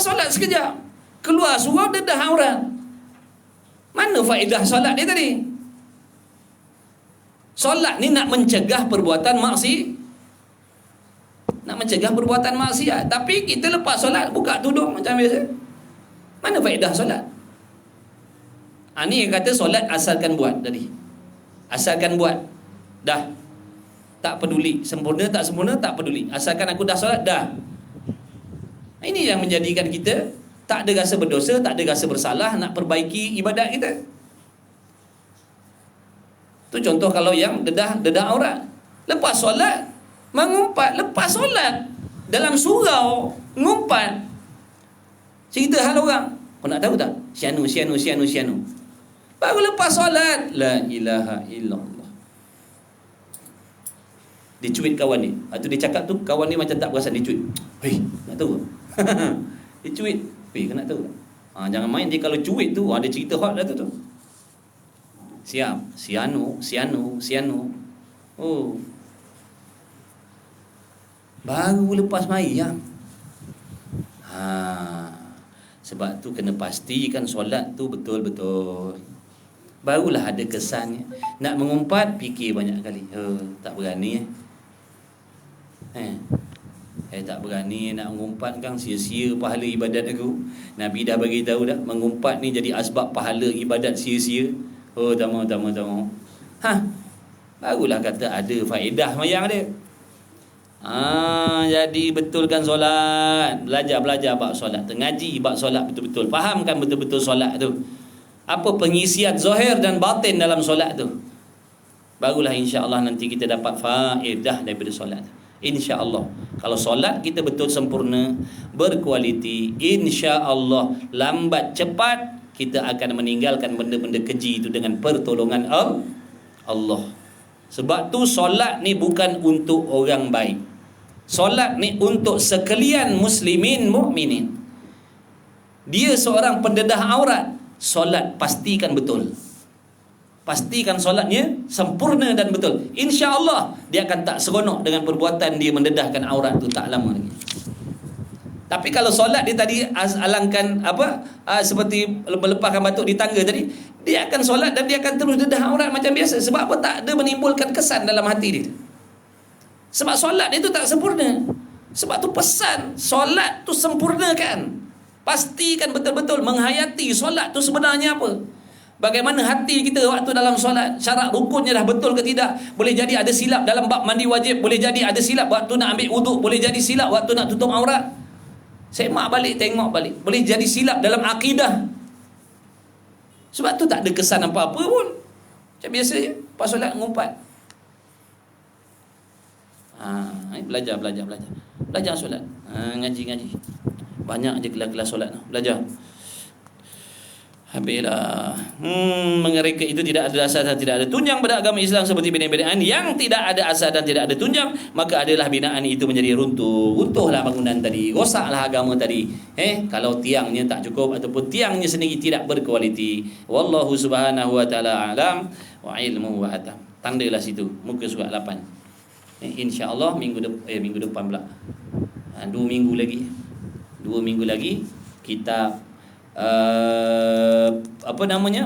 solat sekejap, keluar surau dedah aurat. Mana faedah solat dia tadi? Solat ni nak mencegah perbuatan maksiat. Tapi kita lepas solat buka tudung macam biasa. Mana faedah solat? Ni yang kata solat asalkan buat tadi. Asalkan buat. Dah. Tak peduli. Sempurna tak sempurna tak peduli. Asalkan aku dah solat dah. Ini yang menjadikan kita tak ada rasa berdosa, tak ada rasa bersalah nak perbaiki ibadat kita. Tu contoh kalau yang dedah aurat. Lepas solat mengumpat, lepas solat dalam surau ngumpat. Cerita hal orang. Kau nak tahu tak? Sianu. Baru lepas solat, la ilaha illallah. Dia cuit kawan ni. Atau dia cakap tu kawan ni macam tak perasan, dia cuit. Hei, nak tahu? Dia cuit. Hei, kau nak tahu? Jangan main dia kalau cuit tu, ada cerita hot dah tu. Siap. Sianu. Oh. Baru lepas mayang. Sebab tu kena pastikan solat tu betul-betul. Barulah ada kesannya. Nak mengumpat fikir banyak kali. Tak berani tak berani nak mengumpat kan, sia-sia pahala ibadat aku. Nabi dah bagi tahu dah, mengumpat ni jadi asbab pahala ibadat sia-sia. Tama. Barulah kata ada faedah mayang dia. Jadi betulkan solat. Belajar bab solat, ngaji bab solat betul-betul. Fahamkan betul-betul solat tu. Apa pengisian zahir dan batin dalam solat tu. Barulah insya-Allah nanti kita dapat faedah daripada solat. Insya-Allah. Kalau solat kita betul sempurna, berkualiti, insya-Allah lambat cepat kita akan meninggalkan benda-benda keji itu dengan pertolongan Allah. Sebab tu solat ni bukan untuk orang baik. Solat ni untuk sekalian muslimin mukminin. dia seorang pendedah aurat, solat pastikan betul. Pastikan solatnya sempurna dan betul. Insya-Allah dia akan tak seronok dengan perbuatan dia mendedahkan aurat tu tak lama lagi. Tapi kalau solat dia tadi alangkan seperti melepaskan batuk di tangga tadi, dia akan solat dan dia akan terus dedah aurat macam biasa. Sebab apa? Tak ada menimbulkan kesan dalam hati dia. Sebab solat dia tu tak sempurna. Sebab tu pesan solat tu sempurnakan. Pastikan betul-betul menghayati solat tu sebenarnya apa. Bagaimana hati kita waktu dalam solat, syarat rukunnya dah betul ke tidak. Boleh jadi ada silap dalam bab mandi wajib, boleh jadi ada silap waktu nak ambil wuduk, boleh jadi silap waktu nak tutup aurat. Semak balik, tengok balik. Boleh jadi silap dalam akidah. Sebab tu tak ada kesan apa-apa pun. Macam biasa je, pas solat ngumpat. Belajar solat. Ngaji. Banyak je kelas-kelas solat. Belajar. Habislah. Mereka itu tidak ada asas dan tidak ada tunjang pada agama Islam seperti binaan-binaan yang tidak ada asas dan tidak ada tunjang, maka adalah binaan itu menjadi runtuh. Runtuhlah bangunan tadi, rosaklah agama tadi. Kalau tiangnya tak cukup ataupun tiangnya sendiri tidak berkualiti. Wallahu subhanahu wa ta'ala alam wa ilmu wa hatam. Tandalah situ muka surat 8. Insya-Allah minggu depan pula. 2 minggu lagi kita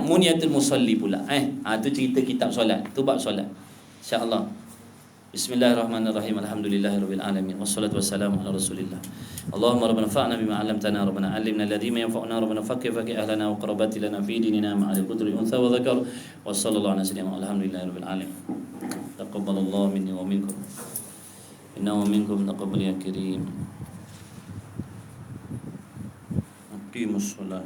Muniyatul Musalli pula. Tu cerita kitab solat, tu bab solat. Insya-Allah. Bismillahirrahmanirrahim. Alhamdulillahirabbil alamin. Wassalatu wassalamu ala Rasulillah. Allahumma rabbana fa'na bima 'allamtana, rabbana 'allimna alladhi yanfa'una, rabbana faqih ahlana wa qarabati lana fi dinina ma'al qudri untha wa dhakar. Wa sallallahu ala sayyidina alhamdulillahirabbil alamin. Taqabbalallahu minni wa minkum. Inna wa minkum taqabbal ya karim. Aqimus shalah.